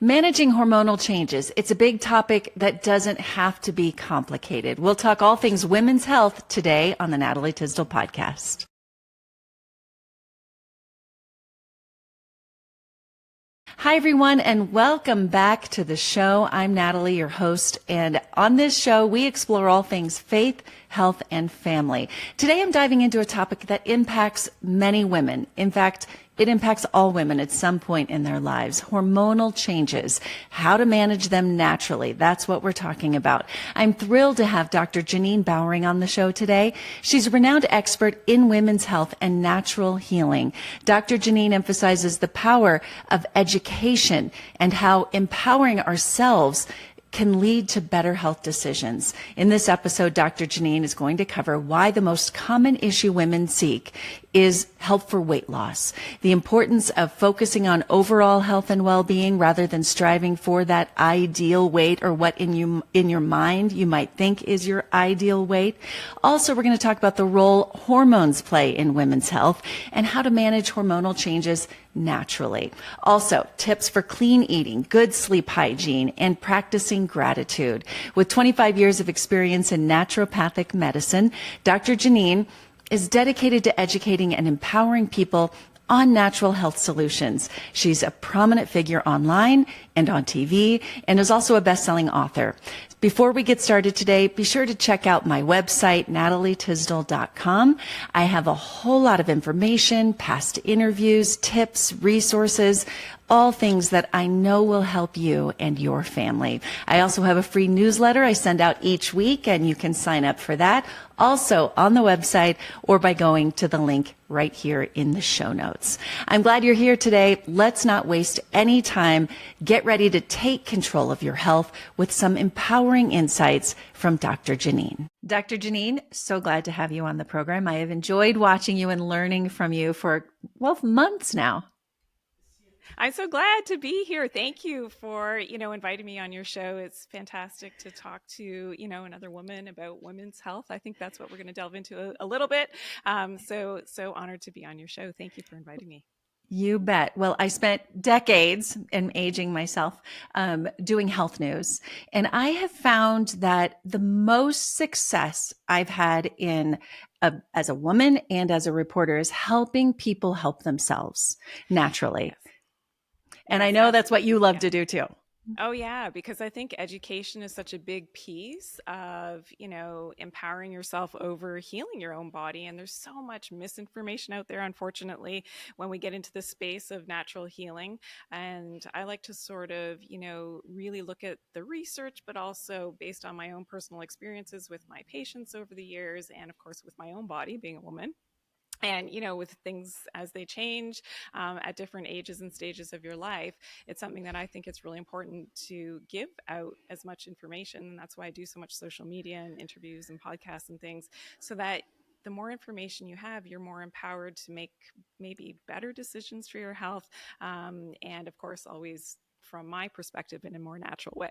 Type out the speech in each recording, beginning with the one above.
Managing hormonal changes. It's a big topic that doesn't have to be complicated. We'll talk all things women's health today on the Natalie Tysdal podcast. Hi, everyone, and welcome back to the show. I'm Natalie, your host, and on this show, we explore all things faith, health, and family. Today, I'm diving into a topic that impacts many women. In fact, it impacts all women at some point in their lives. Hormonal changes, how to manage them naturally. That's what we're talking about. I'm thrilled to have Dr. Janine Bowring on the show today. She's a renowned expert in women's health and natural healing. Dr. Janine emphasizes the power of education and how empowering ourselves can lead to better health decisions. In this episode, Dr. Janine is going to cover why the most common issue women seek is help for weight loss, the importance of focusing on overall health and well-being rather than striving for that ideal weight or what in your mind you might think is your ideal weight. Also, we're going to talk about the role hormones play in women's health and how to manage hormonal changes naturally. Also, tips for clean eating, good sleep hygiene, and practicing gratitude. With 25 years of experience in naturopathic medicine, Dr. Janine is dedicated to educating and empowering people on natural health solutions. She's a prominent figure online and on TV and is also a best-selling author. Before we get started today, be sure to check out my website, natalietysdal.com. I have a whole lot of information, past interviews, tips, resources, all things that I know will help you and your family. I also have a free newsletter I send out each week, and you can sign up for that also on the website or by going to the link right here in the show notes. I'm glad you're here today. Let's not waste any time. Get ready to take control of your health with some empowering insights from Dr. Janine. Dr. Janine, so glad to have you on the program. I have enjoyed watching you and learning from you for, months now. I'm so glad to be here. Thank you for, inviting me on your show. It's fantastic to talk to, another woman about women's health. I think that's what we're going to delve into a little bit. So honored to be on your show. Thank you for inviting me. You bet. Well, I spent decades in aging myself, doing health news. And I have found that the most success I've had as a woman and as a reporter is helping people help themselves naturally. Yes. And Yes, I know that's what you love yeah. to do too. Oh, yeah, because I think education is such a big piece of, empowering yourself over healing your own body. And there's so much misinformation out there, unfortunately, when we get into the space of natural healing. And I like to sort of, really look at the research, but also based on my own personal experiences with my patients over the years, and of course, with my own body, being a woman. And, with things as they change at different ages and stages of your life, it's something that I think it's really important to give out as much information. And that's why I do so much social media and interviews and podcasts and things, so that the more information you have, you're more empowered to make maybe better decisions for your health. And of course, always from my perspective in a more natural way.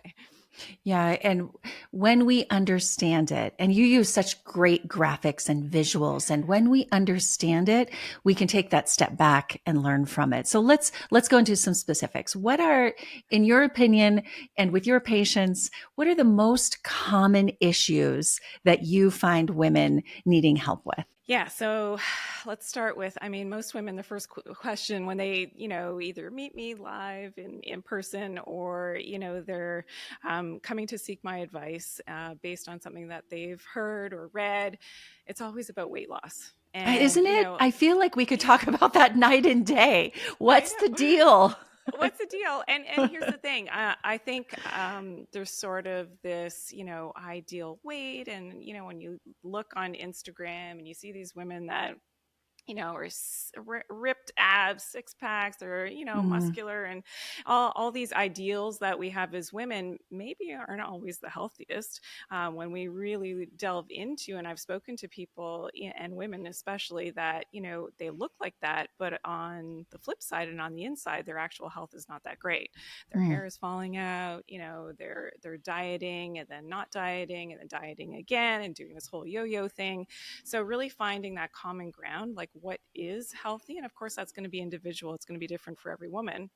Yeah. And when we understand it, and you use such great graphics and visuals, and when we understand it, we can take that step back and learn from it. So let's go into some specifics. What are, in your opinion, and with your patients, what are the most common issues that you find women needing help with? Yeah. So let's start with, most women, the first question when they, either meet me live in person, or, they're coming to seek my advice based on something that they've heard or read, it's always about weight loss. And, isn't it? I feel like we could talk about that night and day. What's the deal? What's the deal? And here's the thing. I think there's sort of this, ideal weight. And, when you look on Instagram and you see these women that, or ripped abs, six packs, or, muscular, and all these ideals that we have as women maybe aren't always the healthiest when we really delve into. And I've spoken to people, and women especially, that, they look like that, but on the flip side and on the inside, their actual health is not that great. Their hair is falling out, they're dieting and then not dieting and then dieting again and doing this whole yo-yo thing. So really finding that common ground, like what is healthy. And of course, that's going to be individual. It's going to be different for every woman.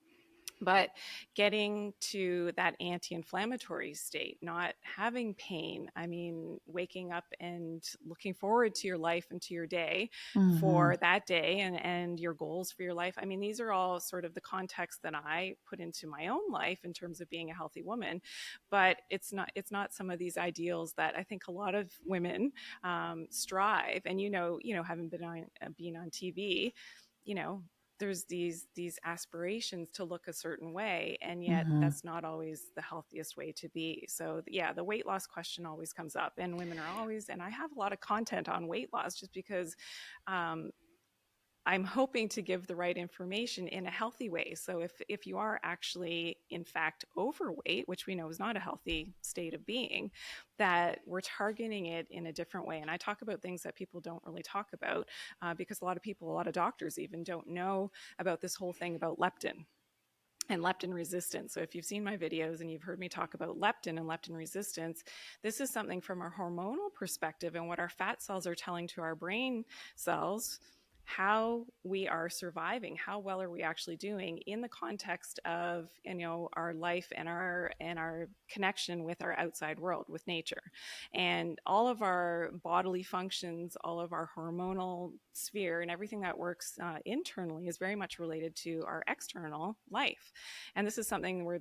But getting to that anti-inflammatory state, not having pain, I mean, waking up and looking forward to your life and to your day Mm-hmm. for that day, and your goals for your life. I mean, these are all sort of the context that I put into my own life in terms of being a healthy woman. But it's not some of these ideals that I think a lot of women strive. And having been on TV, you know there's these aspirations to look a certain way, and yet Mm-hmm. that's not always the healthiest way to be. So yeah, the weight loss question always comes up, and women are always, and I have a lot of content on weight loss just because um, I'm hoping to give the right information in a healthy way. So if you are actually in fact overweight, which we know is not a healthy state of being, that we're targeting it in a different way. And I talk about things that people don't really talk about, because a lot of doctors even don't know about this whole thing about leptin and leptin resistance. So if you've seen my videos and you've heard me talk about leptin and leptin resistance, this is something from a hormonal perspective and what our fat cells are telling to our brain cells, how we are surviving, how well are we actually doing in the context of our life and our connection with our outside world, with nature. And all of our bodily functions, all of our hormonal sphere and everything that works internally is very much related to our external life. And this is something where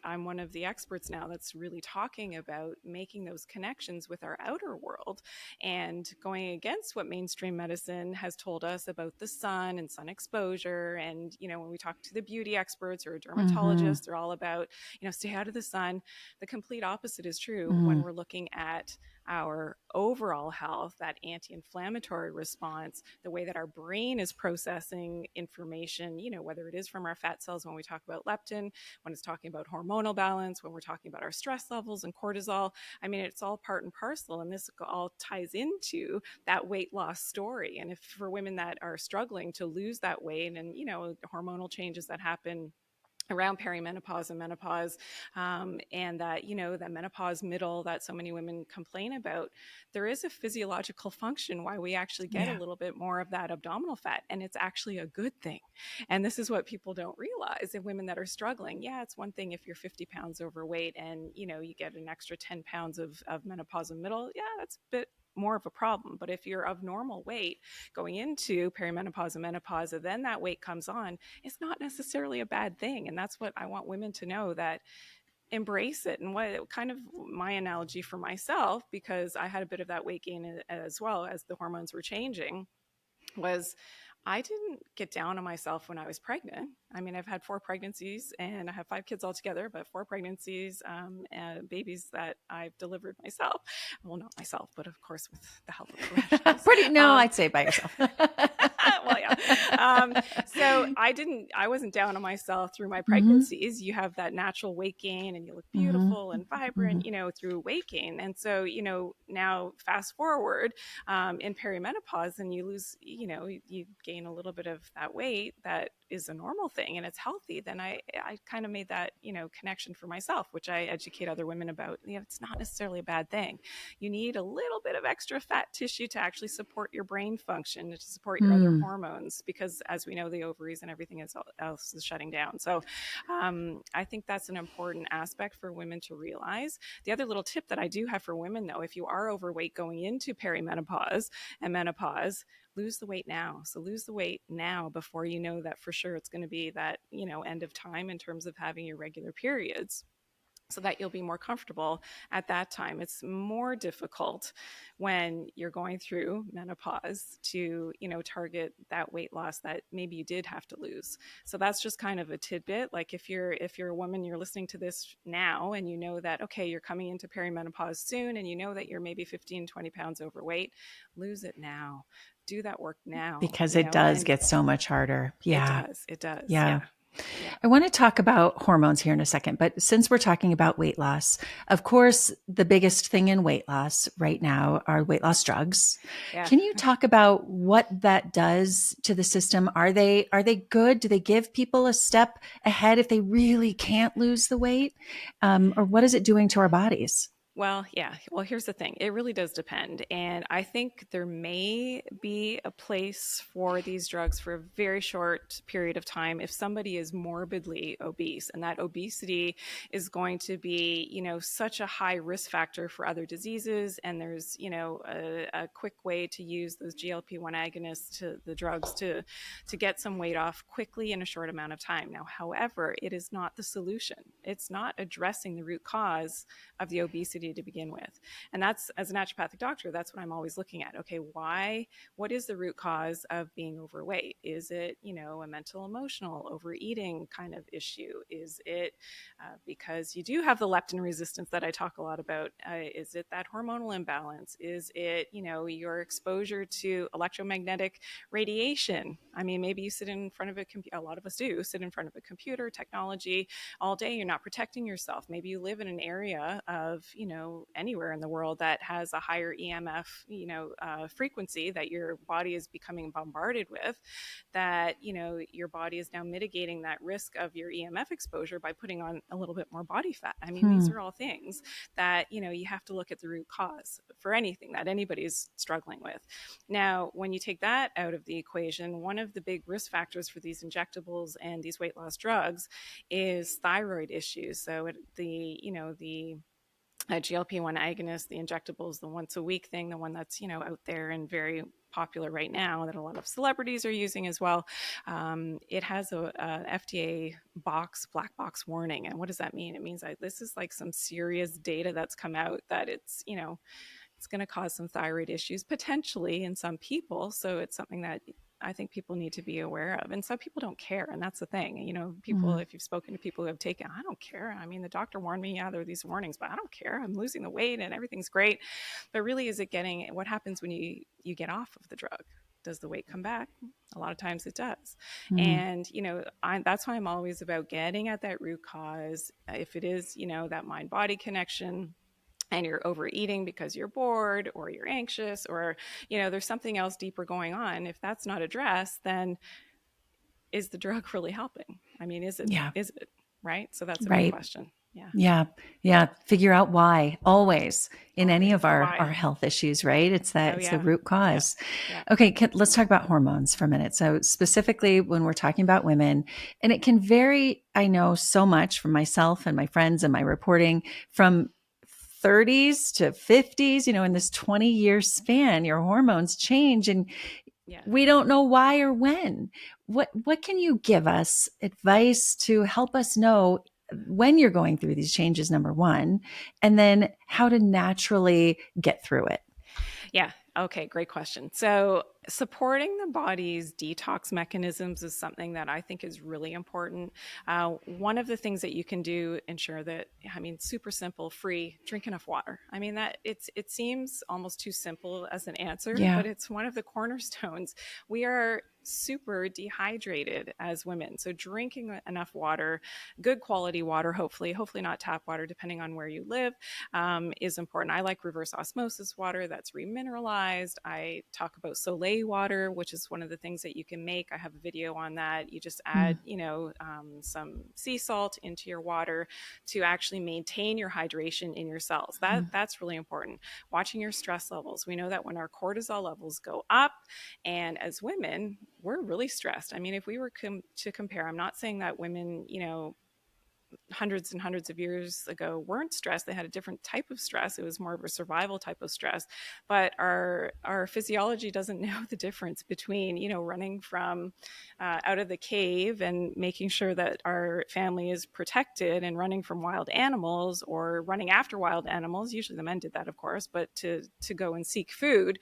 I'm one of the experts now that's really talking about making those connections with our outer world and going against what mainstream medicine has told us about the sun and sun exposure. And, when we talk to the beauty experts or Mm-hmm. dermatologists, they're all about, stay out of the sun. The complete opposite is true Mm-hmm. when we're looking at our overall health, that anti-inflammatory response, the way that our brain is processing information, whether it is from our fat cells when we talk about leptin, when it's talking about hormonal balance, when we're talking about our stress levels and cortisol. I mean, it's all part and parcel, and this all ties into that weight loss story. And if for women that are struggling to lose that weight and, hormonal changes that happen around perimenopause and menopause, and that menopause middle that so many women complain about, there is a physiological function why we actually get a Yeah. little bit more of that abdominal fat, and it's actually a good thing. And this is what people don't realize in women that are struggling. Yeah, it's one thing if you're 50 pounds overweight and you get an extra 10 pounds of menopausal middle. Yeah, that's a bit more of a problem. But if you're of normal weight going into perimenopause and menopause, and then that weight comes on, it's not necessarily a bad thing. And that's what I want women to know, that embrace it. And what kind of my analogy for myself, because I had a bit of that weight gain as well as the hormones were changing, was I didn't get down on myself when I was pregnant. I mean, I've had 4 pregnancies and I have 5 kids altogether, but 4 pregnancies, and babies that I've delivered myself. Well, not myself, but of course with the help of professionals. No, I'd say by yourself. Well, yeah. So I wasn't down on myself through my Mm-hmm. pregnancies. You have that natural weight gain and you look Mm-hmm. beautiful and Mm-hmm. vibrant, through weight gain. And so, now fast forward in perimenopause, and you lose, you gain a little bit of that weight that is a normal thing and it's healthy. Then I kind of made that, connection for myself, which I educate other women about. It's not necessarily a bad thing. You need a little bit of extra fat tissue to actually support your brain function, to support your other Mm. hormones, because as we know, the ovaries and everything else is shutting down. So I think that's an important aspect for women to realize. The other little tip that I do have for women, though, if you are overweight going into perimenopause and menopause, lose the weight now. So lose the weight now before you know that for sure it's going to be that, end of time in terms of having your regular periods, so that you'll be more comfortable at that time. It's more difficult when you're going through menopause to, target that weight loss that maybe you did have to lose. So that's just kind of a tidbit. Like if you're a woman, you're listening to this now and you know that, okay, you're coming into perimenopause soon and you know that you're maybe 15, 20 pounds overweight, lose it now. Do that work now, Because it does and get so much harder. it Yeah. does. It does. Yeah. Yeah. Yeah. I want to talk about hormones here in a second, but since we're talking about weight loss, of course, the biggest thing in weight loss right now are weight loss drugs. Yeah. Can you talk about what that does to the system? Are they good? Do they give people a step ahead if they really can't lose the weight? Or what is it doing to our bodies? Well, yeah. Well, here's the thing. It really does depend. And I think there may be a place for these drugs for a very short period of time if somebody is morbidly obese, and that obesity is going to be, such a high risk factor for other diseases. And there's, a quick way to use those GLP-1 agonists, to the drugs, to get some weight off quickly in a short amount of time. Now, however, it is not the solution. It's not addressing the root cause of the obesity to begin with. And that's, as a naturopathic doctor, that's what I'm always looking at. Okay, what is the root cause of being overweight? Is it, a mental, emotional, overeating kind of issue? Is it because you do have the leptin resistance that I talk a lot about? Is it that hormonal imbalance? Is it, your exposure to electromagnetic radiation? I mean, maybe you sit in front of a computer, a lot of us do sit in front of a computer, technology all day. You're not protecting yourself. Maybe you live in an area of, anywhere in the world that has a higher EMF, frequency that your body is becoming bombarded with, that, your body is now mitigating that risk of your EMF exposure by putting on a little bit more body fat. I mean, these are all things that, you have to look at the root cause for anything that anybody's struggling with. Now, when you take that out of the equation, one of the big risk factors for these injectables and these weight loss drugs is thyroid issues. So the GLP-1 agonist, the injectables, the once a week thing, the one that's, out there and very popular right now that a lot of celebrities are using as well. It has a FDA black box warning. And what does that mean? It means that this is like some serious data that's come out that it's, it's going to cause some thyroid issues potentially in some people. So it's something that I think people need to be aware of. And some people don't care. And that's the thing. People, if you've spoken to people who have taken, I don't care. I mean, the doctor warned me, yeah, there are these warnings, but I don't care. I'm losing the weight and everything's great. But really, what happens when you get off of the drug? Does the weight come back? A lot of times it does. And, that's why I'm always about getting at that root cause. If it is, that mind body connection, and you're overeating because you're bored or you're anxious or, there's something else deeper going on. If that's not addressed, then is the drug really helping? I mean, is it? Yeah. Is it? Right. So that's a big Right. question. Yeah. Yeah. Yeah. Figure out why always in any of our Why? health issues, right? It's the root cause. Yeah. Okay. Let's talk about hormones for a minute. So specifically when we're talking about women, and it can vary, I know so much from myself and my friends and my reporting, from 30s to 50s, in this 20-year span, your hormones change and Yeah. we don't know why or when. What can you give us advice to help us know when you're going through these changes, number one, and then how to naturally get through it? Yeah. Okay. Great question. So supporting the body's detox mechanisms is something that I think is really important. One of the things that you can do, ensure that, I mean, super simple, free, drink enough water. I mean, it seems almost too simple as an answer, Yeah. but it's one of the cornerstones. We are super dehydrated as women. So drinking enough water, good quality water, hopefully not tap water, depending on where you live, is important. I like reverse osmosis water that's remineralized. I talk about Soleil water, which is one of the things that you can make. I have a video on that. You just add, some sea salt into your water to actually maintain your hydration in your cells. That's really important. Watching your stress levels. We know that when our cortisol levels go up, and as women, we're really stressed. I mean, if we were to compare, I'm not saying that women, hundreds and hundreds of years ago weren't stressed. They had a different type of stress. It was more of a survival type of stress. But our physiology doesn't know the difference between, running from out of the cave and making sure that our family is protected and running from wild animals, or running after wild animals. Usually the men did that, of course, but to go and seek food,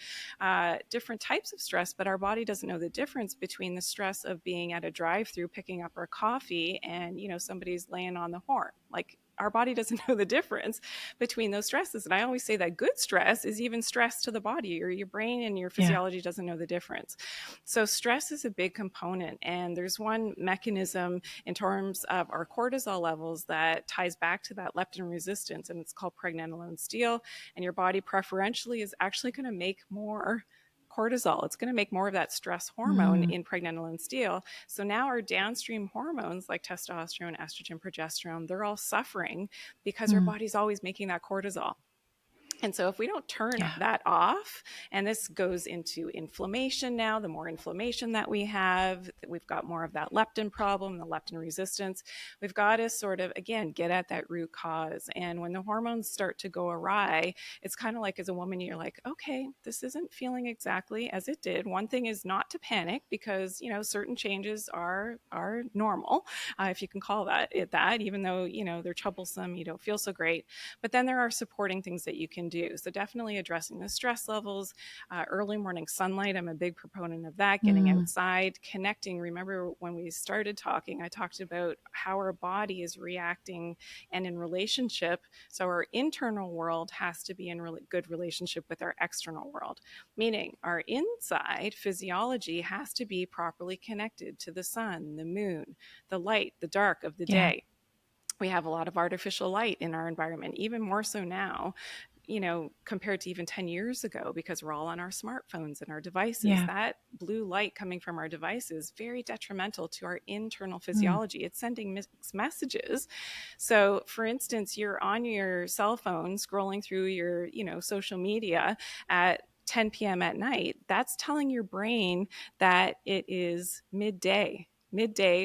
different types of stress. But our body doesn't know the difference between the stress of being at a drive-through picking up our coffee and, somebody's laying on the horn. Like, our body doesn't know the difference between those stresses. And I always say that good stress is even stress to the body, or your brain and your physiology doesn't know the difference. So stress is a big component. And there's one mechanism in terms of our cortisol levels that ties back to that leptin resistance, and it's called pregnenolone steal. And your body preferentially is actually going to make more cortisol. It's going to make more of that stress hormone in pregnenolone steal. So now our downstream hormones like testosterone, estrogen, progesterone, they're all suffering because our body's always making that cortisol. And so if we don't turn Yeah. that off, and this goes into inflammation now, the more inflammation that we have, we've got more of that leptin problem, the leptin resistance. We've got to sort of, again, get at that root cause. And when the hormones start to go awry, it's kind of like as a woman, you're like, okay, this isn't feeling exactly as it did. One thing is not to panic because, certain changes are normal, if you can call that, even though, they're troublesome, you don't feel so great. But then there are supporting things that you can do. So definitely addressing the stress levels, early morning sunlight. I'm a big proponent of that, getting Mm. outside, connecting. Remember when we started talking, I talked about how our body is reacting and in relationship. So our internal world has to be in really good relationship with our external world, meaning our inside physiology has to be properly connected to the sun, the moon, the light, the dark of the Yeah. day. We have a lot of artificial light in our environment, even more so now, compared to even 10 years ago, because we're all on our smartphones and our devices. Yeah. That blue light coming from our devices, very detrimental to our internal Mm. physiology. It's sending mixed messages. So for instance, you're on your cell phone scrolling through your, social media at 10 p.m. at night. That's telling your brain that it is midday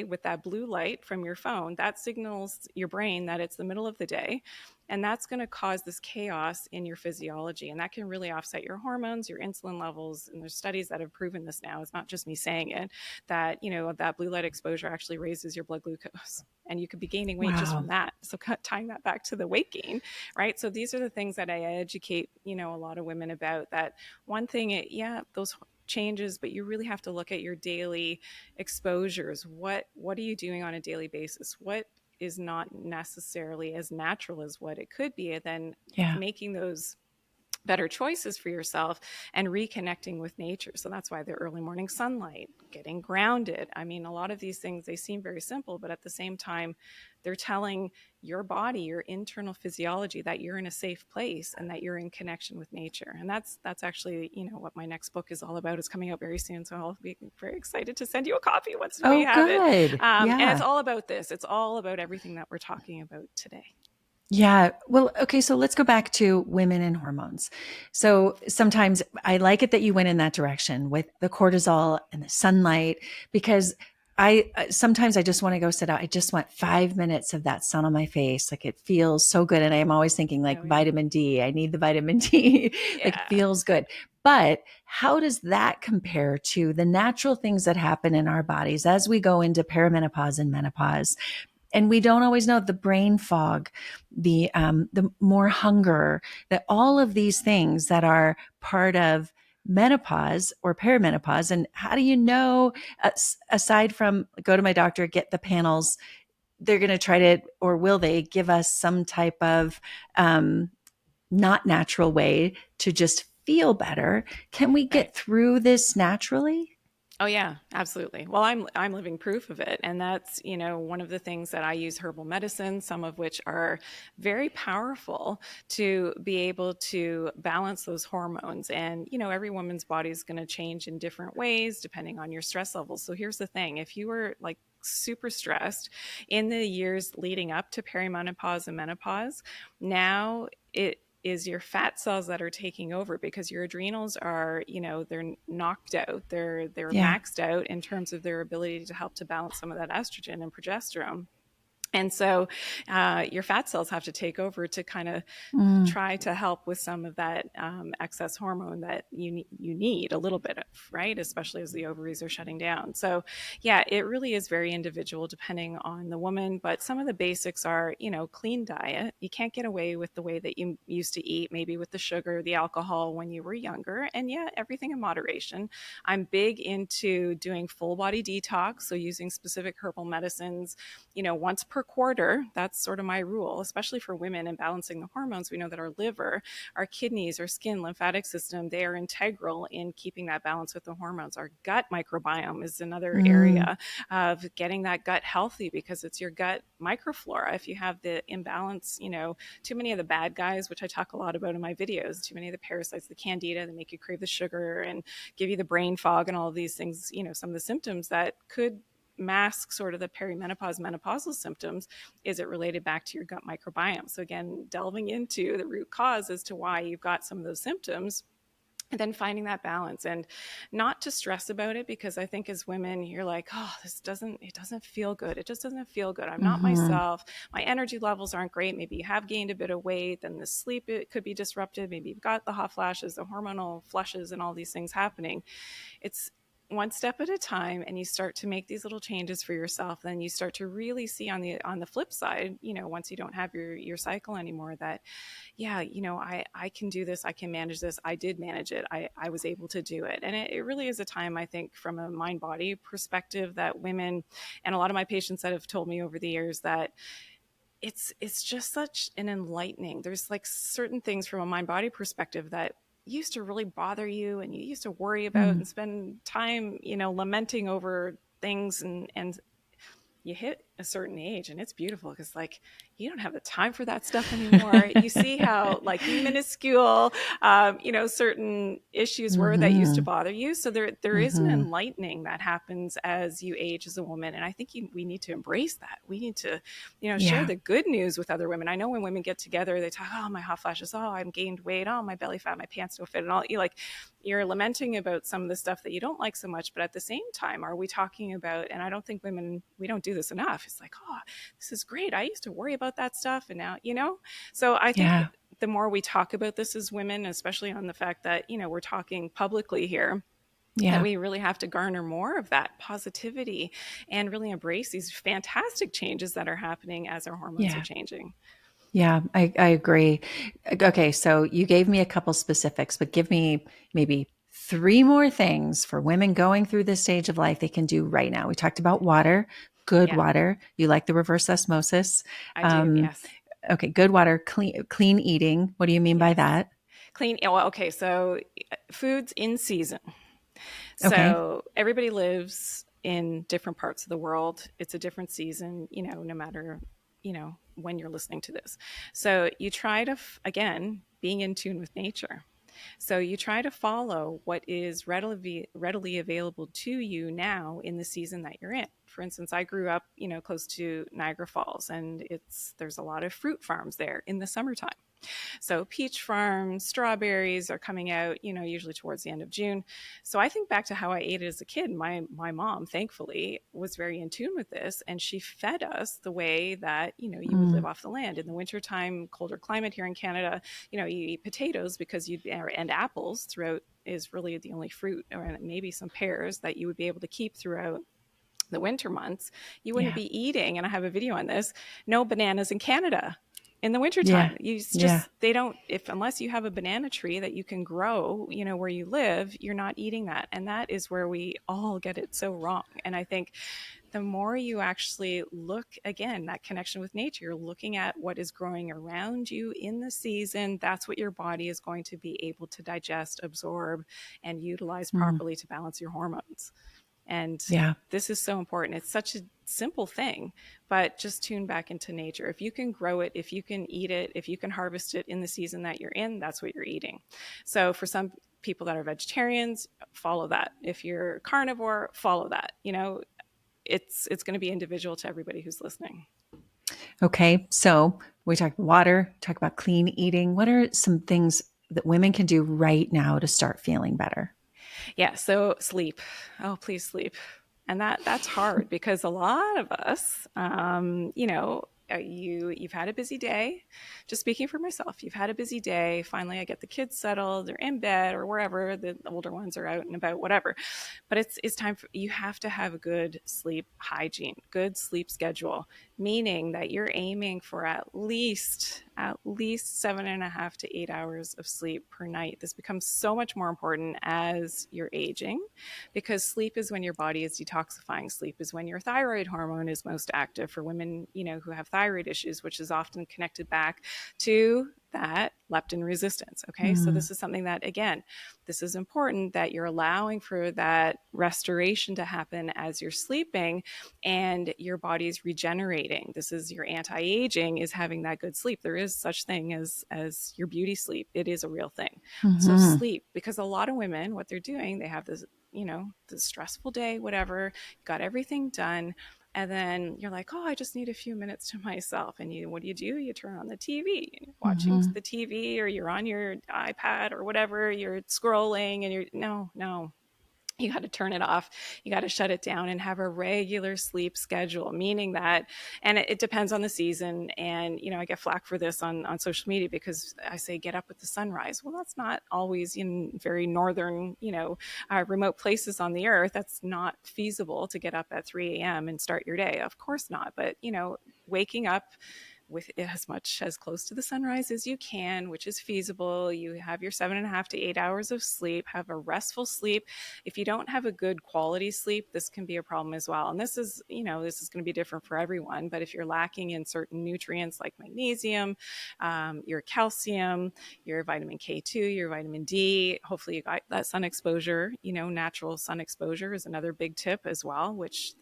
with that blue light from your phone. That signals your brain that it's the middle of the day, and that's going to cause this chaos in your physiology, and that can really offset your hormones, your insulin levels. And there's studies that have proven this now. It's not just me saying it, that that blue light exposure actually raises your blood glucose, and you could be gaining weight just from Wow. that. So tying that back to the weight gain, right? So these are the things that I educate a lot of women about. That one thing, those changes, but you really have to look at your daily exposures. What are you doing on a daily basis? What is not necessarily as natural as what it could be, and then Yeah. making those better choices for yourself and reconnecting with nature. So that's why the early morning sunlight, getting grounded. I mean, a lot of these things, they seem very simple, but at the same time, they're telling your body, your internal physiology, that you're in a safe place and that you're in connection with nature. And that's actually, what my next book is all about. Is coming out very soon. So I'll be very excited to send you a copy once we Oh, have it. good. And it's Yeah. all about this. It's all about everything that we're talking about today. Yeah. Well, okay. So let's go back to women and hormones. So sometimes I like it that you went in that direction with the cortisol and the sunlight, because sometimes I just want to go sit out. I just want 5 minutes of that sun on my face. Like it feels so good. And I'm always thinking like Oh, yeah. vitamin D. I need the vitamin D. Like it Yeah. feels good. But how does that compare to the natural things that happen in our bodies as we go into perimenopause and menopause? And we don't always know the brain fog, the more hunger, that all of these things that are part of menopause or perimenopause. And how do you know, aside from go to my doctor, get the panels, they're going to try to, or will they give us some type of um, not natural way to just feel better? Can we Right. get through this naturally? Oh yeah, absolutely. Well, I'm living proof of it, and that's one of the things that I use herbal medicine, some of which are very powerful to be able to balance those hormones. And every woman's body is going to change in different ways depending on your stress levels. So here's the thing: if you were like super stressed in the years leading up to perimenopause and menopause, now it is your fat cells that are taking over, because your adrenals are, they're knocked out. They're Yeah. maxed out in terms of their ability to help to balance some of that estrogen and progesterone. And so your fat cells have to take over to kind of Mm. try to help with some of that excess hormone that you need a little bit of, right? Especially as the ovaries are shutting down. So yeah, it really is very individual depending on the woman. But some of the basics are, clean diet. You can't get away with the way that you used to eat, maybe with the sugar, the alcohol when you were younger. And yeah, everything in moderation. I'm big into doing full body detox, so using specific herbal medicines, once per quarter. That's sort of my rule, especially for women, and balancing the hormones. We know that our liver, our kidneys, our skin, lymphatic system, they are integral in keeping that balance with the hormones. Our gut microbiome is another Mm. area of getting that gut healthy, because it's your gut microflora. If you have the imbalance, too many of the bad guys, which I talk a lot about in my videos, too many of the parasites, the candida, that make you crave the sugar and give you the brain fog and all of these things, some of the symptoms that could mask sort of the perimenopause, menopausal symptoms, is it related back to your gut microbiome? So again, delving into the root cause as to why you've got some of those symptoms, and then finding that balance, and not to stress about it, because I think as women, you're like, oh, it doesn't feel good. It just doesn't feel good. I'm not myself. My energy levels aren't great. Maybe you have gained a bit of weight, then the sleep, it could be disrupted. Maybe you've got the hot flashes, the hormonal flushes, and all these things happening. It's one step at a time, and you start to make these little changes for yourself. Then you start to really see on the flip side, once you don't have your cycle anymore, that yeah, I can do this. I can manage this. I did manage it. I was able to do it. And it really is a time, I think, from a mind body perspective, that women, and a lot of my patients that have told me over the years, that it's just such an enlightening. There's like certain things from a mind body perspective that used to really bother you, and you used to worry about and spend time, lamenting over things, and you hit a certain age, and it's beautiful, because like you don't have the time for that stuff anymore. You see how like minuscule, certain issues were that used to bother you. So there is an enlightening that happens as you age as a woman. And I think we need to embrace that. We need to, share the good news with other women. I know when women get together, they talk, oh, my hot flashes, oh, I'm gained weight, oh, my belly fat, my pants don't fit, and all. You're lamenting about some of the stuff that you don't like so much, but at the same time, are we talking about, and I don't think we don't do this enough. It's like, oh, this is great. I used to worry about that stuff. And now, so I think the more we talk about this as women, especially on the fact that, we're talking publicly here, that we really have to garner more of that positivity and really embrace these fantastic changes that are happening as our hormones are changing. Yeah, I agree. Okay, so you gave me a couple specifics, but give me maybe 3 more things for women going through this stage of life they can do right now. We talked about water, good water. You like the reverse osmosis. I do, yes. Okay, good water, clean eating. What do you mean by that? Clean. Well, okay, so foods in season. Okay. So everybody lives in different parts of the world. It's a different season, no matter, when you're listening to this. So you try to, again, being in tune with nature. So you try to follow what is readily available to you now in the season that you're in. For instance, I grew up, close to Niagara Falls, and there's a lot of fruit farms there in the summertime. So peach farms, strawberries are coming out, usually towards the end of June. So I think back to how I ate it as a kid. My mom, thankfully, was very in tune with this, and she fed us the way that, you would live off the land. In the wintertime, colder climate here in Canada, you eat potatoes and apples throughout is really the only fruit, or maybe some pears that you would be able to keep throughout the winter months. You wouldn't be eating, and I have a video on this, no bananas in Canada in the wintertime. They don't, unless you have a banana tree that you can grow, where you live, you're not eating that. And that is where we all get it so wrong. And I think the more you actually look, again, that connection with nature, you're looking at what is growing around you in the season, that's what your body is going to be able to digest, absorb, and utilize properly to balance your hormones. And this is so important. It's such a simple thing, but just tune back into nature. If you can grow it, if you can eat it, if you can harvest it in the season that you're in, that's what you're eating. So for some people that are vegetarians, follow that. If you're carnivore, follow that. It's going to be individual to everybody who's listening. Okay, so we talked water, talk about clean eating. What are some things that women can do right now to start feeling better? Yeah, so sleep. Oh, please sleep. And that's hard, because a lot of us, you've had a busy day. Just speaking for myself, you've had a busy day. Finally, I get the kids settled. They're in bed or wherever. The older ones are out and about, whatever. But it's time you have to have a good sleep hygiene, good sleep schedule, meaning that you're aiming for at least 7.5 to 8 hours of sleep per night. This becomes so much more important as you're aging, because sleep is when your body is detoxifying. Sleep is when your thyroid hormone is most active for women, who have thyroid issues, which is often connected back to that leptin resistance. Okay. So this is something that, again, this is important, that you're allowing for that restoration to happen as you're sleeping and your body's regenerating. This is your anti-aging, is having that good sleep. There is such thing as your beauty sleep. It is a real thing. So sleep, because a lot of women, what they're doing, they have the stressful day, whatever, got everything done. And then you're like, oh, I just need a few minutes to myself. And what do? You turn on the TV, you're watching Mm-hmm. the TV, or you're on your iPad or whatever, you're scrolling, and no, you got to turn it off. You got to shut it down and have a regular sleep schedule, meaning that, and it depends on the season. And, I get flack for this on social media because I say, get up with the sunrise. Well, that's not always in very northern, remote places on the earth. That's not feasible to get up at 3 a.m. and start your day. Of course not. But, waking up with as much as close to the sunrise as you can, which is feasible. You have your 7.5 to 8 hours of sleep, have a restful sleep. If you don't have a good quality sleep, this can be a problem as well. And this is going to be different for everyone. But if you're lacking in certain nutrients like magnesium, your calcium, your vitamin K2, your vitamin D, hopefully you got that sun exposure. Natural sun exposure is another big tip as well, which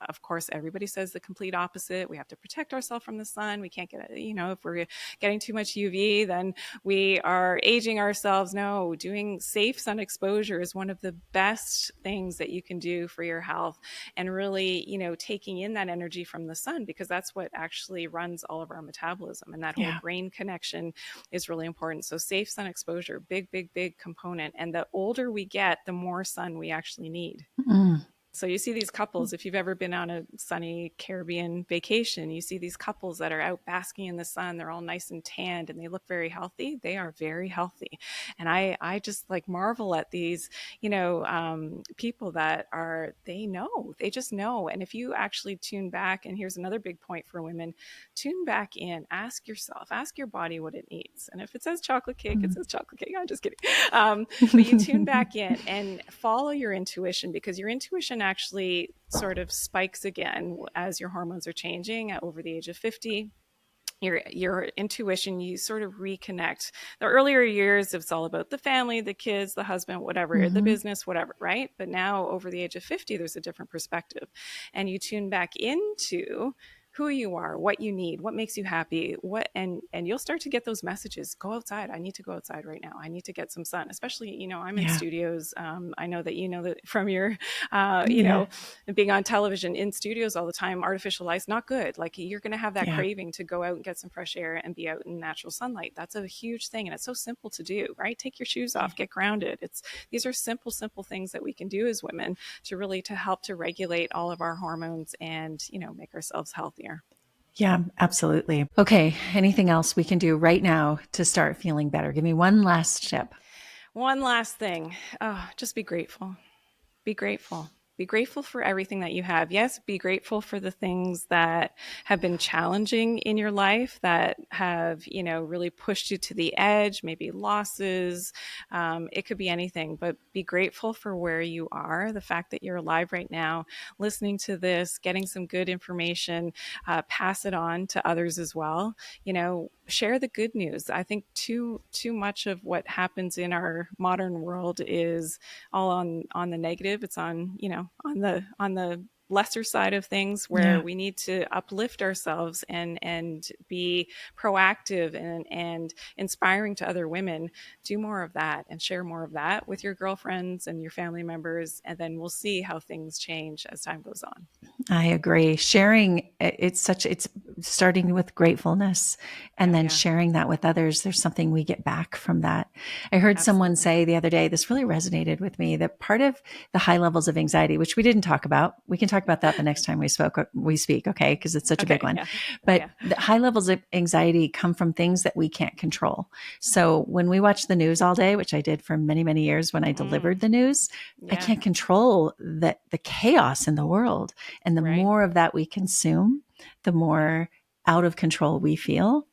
of course, everybody says the complete opposite. We have to protect ourselves from the sun. We can't get, if we're getting too much UV, then we are aging ourselves. No, doing safe sun exposure is one of the best things that you can do for your health, and really, taking in that energy from the sun, because that's what actually runs all of our metabolism, and that whole brain connection is really important. So safe sun exposure, big, big, big component. And the older we get, the more sun we actually need. Mm. So you see these couples, if you've ever been on a sunny Caribbean vacation, you see these couples that are out basking in the sun. They're all nice and tanned and they look very healthy. They are very healthy. And I just like marvel at these, people that they just know. And if you actually tune back, and here's another big point for women, tune back in, ask your body what it needs. And if it says chocolate cake, it says chocolate cake. I'm just kidding. But you tune back in and follow your intuition, because your intuition actually sort of spikes again as your hormones are changing over the age of 50. Your intuition, you sort of reconnect. The earlier years, it's all about the family, the kids, the husband, whatever, the business, whatever, right? But now over the age of 50, there's a different perspective, and you tune back into who you are, what you need, what makes you happy, and you'll start to get those messages. Go outside. I need to go outside right now. I need to get some sun. Especially, I'm in studios. I know that that from your, being on television, in studios all the time. Artificial light's not good. Like, you're going to have that craving to go out and get some fresh air and be out in natural sunlight. That's a huge thing, and it's so simple to do, right? Take your shoes off, get grounded. These are simple things that we can do as women to help to regulate all of our hormones and make ourselves healthier. Yeah, absolutely. Okay. Anything else we can do right now to start feeling better? Give me one last tip. One last thing. Oh, just be grateful. Be grateful. Be grateful for everything that you have. Yes, be grateful for the things that have been challenging in your life, that have, really pushed you to the edge, maybe losses. It could be anything, but be grateful for where you are, the fact that you're alive right now, listening to this, getting some good information, pass it on to others as well. Share the good news. I think too much of what happens in our modern world is all on the negative. It's on the lesser side of things, where we need to uplift ourselves and be proactive and inspiring to other women. Do more of that and share more of that with your girlfriends and your family members, and then we'll see how things change as time goes on. I agree. Sharing, it's starting with gratefulness and then sharing that with others. There's something we get back from that. I heard someone say the other day, this really resonated with me, that part of the high levels of anxiety, which we didn't talk about, we can talk about that the next time we speak. Okay. Cause it's such a big one, but the high levels of anxiety come from things that we can't control. So when we watch the news all day, which I did for many, many years when I delivered the news, I can't control the chaos in the world. And the more of that we consume, the more out of control we feel.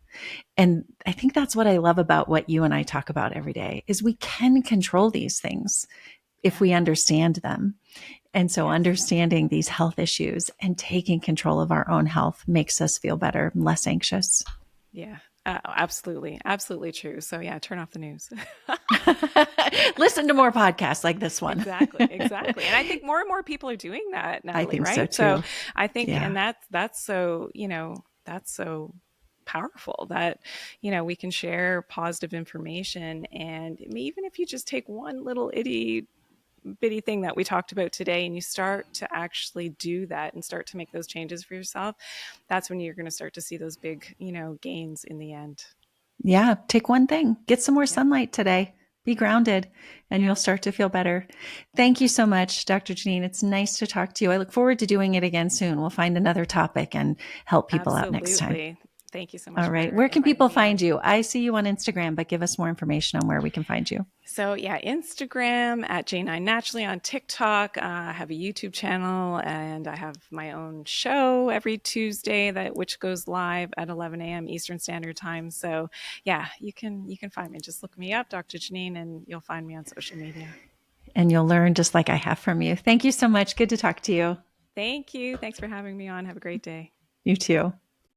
And I think that's what I love about what you and I talk about every day, is we can control these things if we understand them. And so understanding these health issues and taking control of our own health makes us feel better, less anxious. Yeah. Absolutely. Absolutely true. So turn off the news. Listen to more podcasts like this one. Exactly. And I think more and more people are doing that, Natalie, I think right? so too. So I think, and that's so, that's so powerful that, we can share positive information. And even if you just take one little itty bitty thing that we talked about today, and you start to actually do that and start to make those changes for yourself, that's when you're going to start to see those big, gains in the end. Yeah. Take one thing, get some more Yeah. sunlight today, be grounded, and you'll start to feel better. Thank you so much, Dr. Janine. It's nice to talk to you. I look forward to doing it again soon. We'll find another topic and help people out next time. Absolutely. Thank you so much All right. for Where can inviting people me on. find you? I see you on Instagram, but give us more information on where we can find you. So yeah, Instagram at Janine Naturally, on TikTok. I have a YouTube channel, and I have my own show every Tuesday which goes live at 11 a.m. Eastern Standard Time. So yeah, you can find me. Just look me up, Dr. Janine, and you'll find me on social media. And you'll learn just like I have from you. Thank you so much. Good to talk to you. Thank you. Thanks for having me on. Have a great day. You too.